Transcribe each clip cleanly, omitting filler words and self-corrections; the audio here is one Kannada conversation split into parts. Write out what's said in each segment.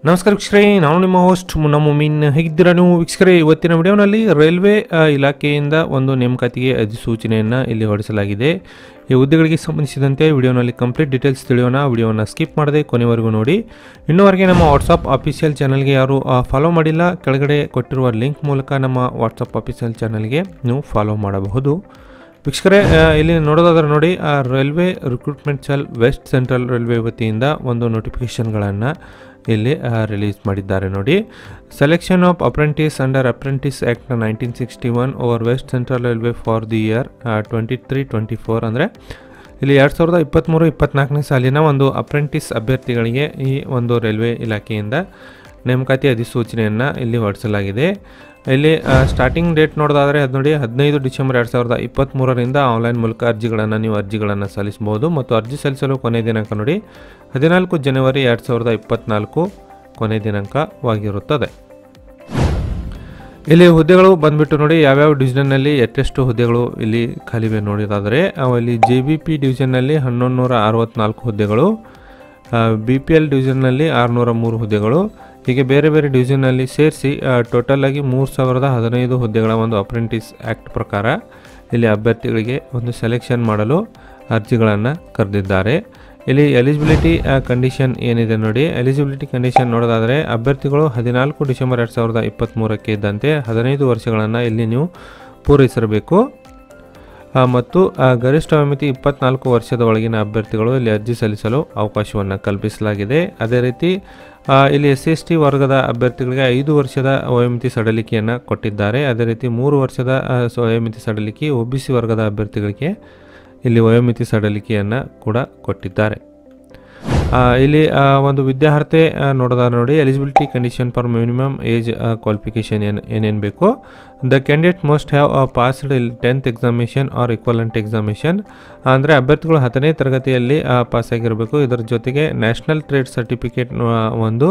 ನಮಸ್ಕಾರ ವೀಕ್ಷಕರೇ, ನಾನು ನಿಮ್ಮ ಹೋಸ್ಟ್ ಮುನ್ನಮುಮೀನ್. ಹೇಗಿದ್ದೀರಾ ನೀವು ವೀಕ್ಷಕರೇ? ಇವತ್ತಿನ ವಿಡಿಯೋನಲ್ಲಿ ರೈಲ್ವೆ ಇಲಾಖೆಯಿಂದ ಒಂದು ನೇಮಕಾತಿಗೆ ಅಧಿಸೂಚನೆಯನ್ನು ಇಲ್ಲಿ ಹೊರಡಿಸಲಾಗಿದೆ. ಈ ಹುದ್ದೆಗಳಿಗೆ ಸಂಬಂಧಿಸಿದಂತೆ ವಿಡಿಯೋನಲ್ಲಿ ಕಂಪ್ಲೀಟ್ ಡೀಟೇಲ್ಸ್ ತಿಳಿಯೋಣ. ವಿಡಿಯೋನ ಸ್ಕಿಪ್ ಮಾಡದೆ ಕೊನೆವರೆಗೂ ನೋಡಿ. ಇನ್ನೂವರೆಗೆ ನಮ್ಮ ವಾಟ್ಸಪ್ ಆಫೀಷಿಯಲ್ ಚಾನಲ್ಗೆ ಯಾರು ಫಾಲೋ ಮಾಡಿಲ್ಲ, ಕೆಳಗಡೆ ಕೊಟ್ಟಿರುವ ಲಿಂಕ್ ಮೂಲಕ ನಮ್ಮ ವಾಟ್ಸಪ್ ಆಫೀಷಿಯಲ್ ಚಾನಲ್ಗೆ ನೀವು ಫಾಲೋ ಮಾಡಬಹುದು. ವೀಕ್ಷಕರೇ, ಇಲ್ಲಿ ನೋಡೋದಾದ್ರೆ ನೋಡಿ, railway recruitment cell west central railway ವತಿಯಿಂದ ಒಂದು ನೋಟಿಫಿಕೇಷನ್ಗಳನ್ನು ಇಲ್ಲಿ ರಿಲೀಸ್ ಮಾಡಿದ್ದಾರೆ ನೋಡಿ. Selection of apprentice under apprentice act 1961 over west central railway for the year 23-24 ಅಂದರೆ ಇಲ್ಲಿ 2023-24ನೇ ಸಾಲಿನ ಒಂದು ಅಪ್ರೆಂಟಿಸ್ ಅಭ್ಯರ್ಥಿಗಳಿಗೆ ಈ ಒಂದು ರೈಲ್ವೆ ಇಲಾಖೆಯಿಂದ ನೇಮಕಾತಿ ಅಧಿಸೂಚನೆಯನ್ನು ಇಲ್ಲಿ ಹೊರಡಿಸಲಾಗಿದೆ. ಇಲ್ಲಿ ಸ್ಟಾರ್ಟಿಂಗ್ ಡೇಟ್ ನೋಡೋದಾದರೆ ಅದು ನೋಡಿ 15 ಡಿಸೆಂಬರ್ 2023ರಿಂದ ಆನ್ಲೈನ್ ಮೂಲಕ ನೀವು ಅರ್ಜಿಗಳನ್ನು ಸಲ್ಲಿಸಬಹುದು. ಮತ್ತು ಅರ್ಜಿ ಸಲ್ಲಿಸಲು ಕೊನೆಯ ದಿನಾಂಕ ನೋಡಿ 14 ಜನವರಿ 2024 ಕೊನೆಯ ದಿನಾಂಕವಾಗಿರುತ್ತದೆ. ಇಲ್ಲಿ ಹುದ್ದೆಗಳು ಬಂದುಬಿಟ್ಟು ನೋಡಿ, ಯಾವ್ಯಾವ ಡಿವಿಷನ್ನಲ್ಲಿ ಎಷ್ಟೆಷ್ಟು ಹುದ್ದೆಗಳು ಇಲ್ಲಿ ಖಾಲಿವೆ ನೋಡೋದಾದರೆ, ಇಲ್ಲಿ JBP ಡಿವಿಷನ್ನಲ್ಲಿ 1164 ಹುದ್ದೆಗಳು, BPL ಡಿವಿಷನ್ನಲ್ಲಿ 603 ಹುದ್ದೆಗಳು, ಹೀಗೆ ಬೇರೆ ಬೇರೆ ಡಿವಿಷನ್ನಲ್ಲಿ ಸೇರಿಸಿ ಟೋಟಲ್ ಆಗಿ 3015 ಹುದ್ದೆಗಳ ಒಂದು ಅಪ್ರೆಂಟಿಸ್ ಆ್ಯಕ್ಟ್ ಪ್ರಕಾರ ಇಲ್ಲಿ ಅಭ್ಯರ್ಥಿಗಳಿಗೆ ಒಂದು ಸೆಲೆಕ್ಷನ್ ಮಾಡಲು ಅರ್ಜಿಗಳನ್ನು ಕರೆದಿದ್ದಾರೆ. ಇಲ್ಲಿ ಎಲಿಜಿಬಿಲಿಟಿ ಕಂಡೀಷನ್ ಏನಿದೆ ನೋಡಿ, ಎಲಿಜಿಬಿಲಿಟಿ ಕಂಡೀಷನ್ ನೋಡೋದಾದರೆ ಅಭ್ಯರ್ಥಿಗಳು 14 ಡಿಸೆಂಬರ್ 2023ಕ್ಕೆ ಇದ್ದಂತೆ 15 ವರ್ಷಗಳನ್ನು ಇಲ್ಲಿ ನೀವು ಪೂರೈಸಿರಬೇಕು. ಮತ್ತು ಗರಿಷ್ಠ ವಯೋಮಿತಿ 24 ವರ್ಷದ ಒಳಗಿನ ಅಭ್ಯರ್ಥಿಗಳು ಇಲ್ಲಿ ಅರ್ಜಿ ಸಲ್ಲಿಸಲು ಅವಕಾಶವನ್ನು ಕಲ್ಪಿಸಲಾಗಿದೆ. ಅದೇ ರೀತಿ ಇಲ್ಲಿ SC/ST ವರ್ಗದ ಅಭ್ಯರ್ಥಿಗಳಿಗೆ 5 ವರ್ಷದ ವಯೋಮಿತಿ ಸಡಿಲಿಕೆಯನ್ನು ಕೊಟ್ಟಿದ್ದಾರೆ. ಅದೇ ರೀತಿ 3 ವರ್ಷದ ವಯೋಮಿತಿ ಸಡಿಲಿಕೆ OBC ವರ್ಗದ ಅಭ್ಯರ್ಥಿಗಳಿಗೆ ಇಲ್ಲಿ ವಯೋಮಿತಿ ಸಡಿಲಿಕೆಯನ್ನು ಕೂಡ ಕೊಟ್ಟಿದ್ದಾರೆ. ಇಲ್ಲಿ ಒಂದು ವಿದ್ಯಾರ್ಹತೆ ನೋಡೋದಾದ್ರೆ ನೋಡಿ, eligibility condition for minimum age qualification ಏನೇನು ಬೇಕು. The candidate must have passed 10th examination or equivalent examination ಅಂದರೆ ಅಭ್ಯರ್ಥಿಗಳು 10ನೇ ತರಗತಿಯಲ್ಲಿ ಪಾಸಾಗಿರಬೇಕು. ಇದರ ಜೊತೆಗೆ ನ್ಯಾಷನಲ್ ಟ್ರೇಡ್ ಸರ್ಟಿಫಿಕೇಟ್ ಒಂದು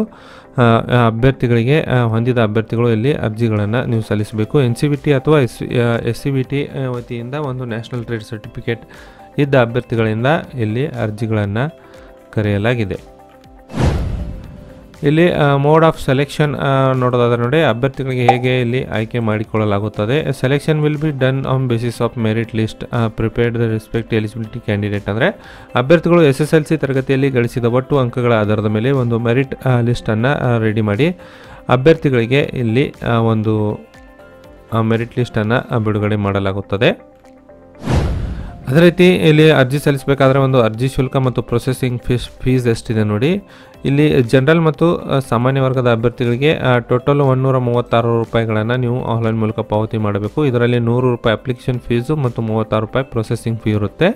ಅಭ್ಯರ್ಥಿಗಳಿಗೆ ಹೊಂದಿದ ಅಭ್ಯರ್ಥಿಗಳು ಇಲ್ಲಿ ಅರ್ಜಿಗಳನ್ನು ನೀವು ಸಲ್ಲಿಸಬೇಕು. NCVT ಅಥವಾ SCVT ವತಿಯಿಂದ ಒಂದು ನ್ಯಾಷನಲ್ ಟ್ರೇಡ್ ಸರ್ಟಿಫಿಕೇಟ್ ಇದ್ದ ಅಭ್ಯರ್ಥಿಗಳಿಂದ ಇಲ್ಲಿ ಅರ್ಜಿಗಳನ್ನು ಕರೆಯಲಾಗಿದೆ. ಇಲ್ಲಿ ಮೋಡ್ ಆಫ್ ಸೆಲೆಕ್ಷನ್ ನೋಡೋದಾದ್ರೆ ನೋಡಿ, ಅಭ್ಯರ್ಥಿಗಳಿಗೆ ಹೇಗೆ ಇಲ್ಲಿ ಆಯ್ಕೆ ಮಾಡಿಕೊಳ್ಳಲಾಗುತ್ತದೆ. Selection will be done on basis of merit list prepared the respect eligibility candidate ಅಂದರೆ ಅಭ್ಯರ್ಥಿಗಳು SSLC ತರಗತಿಯಲ್ಲಿ ಗಳಿಸಿದ ಒಟ್ಟು ಅಂಕಗಳ ಆಧಾರದ ಮೇಲೆ ಒಂದು ಮೆರಿಟ್ ಲಿಸ್ಟನ್ನು ರೆಡಿ ಮಾಡಿ ಅಭ್ಯರ್ಥಿಗಳಿಗೆ ಇಲ್ಲಿ ಒಂದು ಮೆರಿಟ್ ಲಿಸ್ಟನ್ನು ಬಿಡುಗಡೆ ಮಾಡಲಾಗುತ್ತದೆ. ಅದೇ ರೀತಿ ಇಲ್ಲಿ ಅರ್ಜಿ ಸಲ್ಲಿಸಬೇಕಾದ್ರೆ ಒಂದು ಅರ್ಜಿ ಶುಲ್ಕ ಮತ್ತು ಪ್ರೊಸೆಸಿಂಗ್ ಫೀಸ್ ಎಷ್ಟಿದೆ ನೋಡಿ. ಇಲ್ಲಿ ಜನರಲ್ ಮತ್ತು ಸಾಮಾನ್ಯ ವರ್ಗದ ಅಭ್ಯರ್ಥಿಗಳಿಗೆ ಟೋಟಲ್ 136 ರೂಪಾಯಿಗಳನ್ನು ನೀವು ಆನ್ಲೈನ್ ಮೂಲಕ ಪಾವತಿ ಮಾಡಬೇಕು. ಇದರಲ್ಲಿ 100 ರೂಪಾಯಿ ಅಪ್ಲಿಕೇಶನ್ ಫೀಸು ಮತ್ತು 36 ರೂಪಾಯಿ ಪ್ರೊಸೆಸಿಂಗ್ ಫೀ ಇರುತ್ತೆ.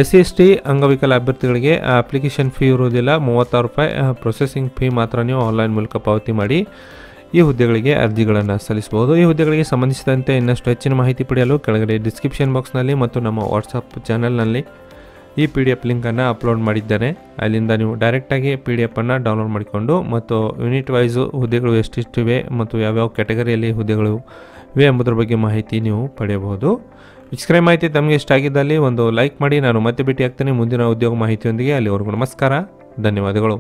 SC/ST ಅಂಗವಿಕಲ ಅಭ್ಯರ್ಥಿಗಳಿಗೆ ಅಪ್ಲಿಕೇಶನ್ ಫೀ ಇರುವುದಿಲ್ಲ, 36 ರೂಪಾಯಿ ಪ್ರೊಸೆಸಿಂಗ್ ಫೀ ಮಾತ್ರ ನೀವು ಆನ್ಲೈನ್ ಮೂಲಕ ಪಾವತಿ ಮಾಡಿ ಈ ಹುದ್ದೆಗಳಿಗೆ ಅರ್ಜಿಗಳನ್ನು ಸಲ್ಲಿಸಬಹುದು. ಈ ಹುದ್ದೆಗಳಿಗೆ ಸಂಬಂಧಿಸಿದಂತೆ ಇನ್ನಷ್ಟು ಹೆಚ್ಚಿನ ಮಾಹಿತಿ ಪಡೆಯಲು ಕೆಳಗಡೆ ಡಿಸ್ಕ್ರಿಪ್ಷನ್ ಬಾಕ್ಸ್ನಲ್ಲಿ ಮತ್ತು ನಮ್ಮ ವಾಟ್ಸಪ್ ಚಾನಲ್ನಲ್ಲಿ ಈ PDF ಲಿಂಕನ್ನು ಅಪ್ಲೋಡ್ ಮಾಡಿದ್ದೇನೆ. ಅಲ್ಲಿಂದ ನೀವು ಡೈರೆಕ್ಟಾಗಿ PDF ಡೌನ್ಲೋಡ್ ಮಾಡಿಕೊಂಡು ಮತ್ತು ಯೂನಿಟ್ ವೈಸು ಹುದ್ದೆಗಳು ಎಷ್ಟಿವೆ ಮತ್ತು ಯಾವ್ಯಾವ ಕ್ಯಾಟಗರಿಯಲ್ಲಿ ಹುದ್ದೆಗಳು ಇವೆ ಎಂಬುದರ ಬಗ್ಗೆ ಮಾಹಿತಿ ನೀವು ಪಡೆಯಬಹುದು. ವೀಕ್ಷಕರೇ, ಮಾಹಿತಿ ತಮಗೆ ಇಷ್ಟ ಆಗಿದ್ದಲ್ಲಿ ಒಂದು ಲೈಕ್ ಮಾಡಿ. ನಾನು ಮತ್ತೆ ಭೇಟಿ ಆಗ್ತೇನೆ ಮುಂದಿನ ಉದ್ಯೋಗ ಮಾಹಿತಿಯೊಂದಿಗೆ. ಅಲ್ಲಿವರೆಗೂ ನಮಸ್ಕಾರ, ಧನ್ಯವಾದಗಳು.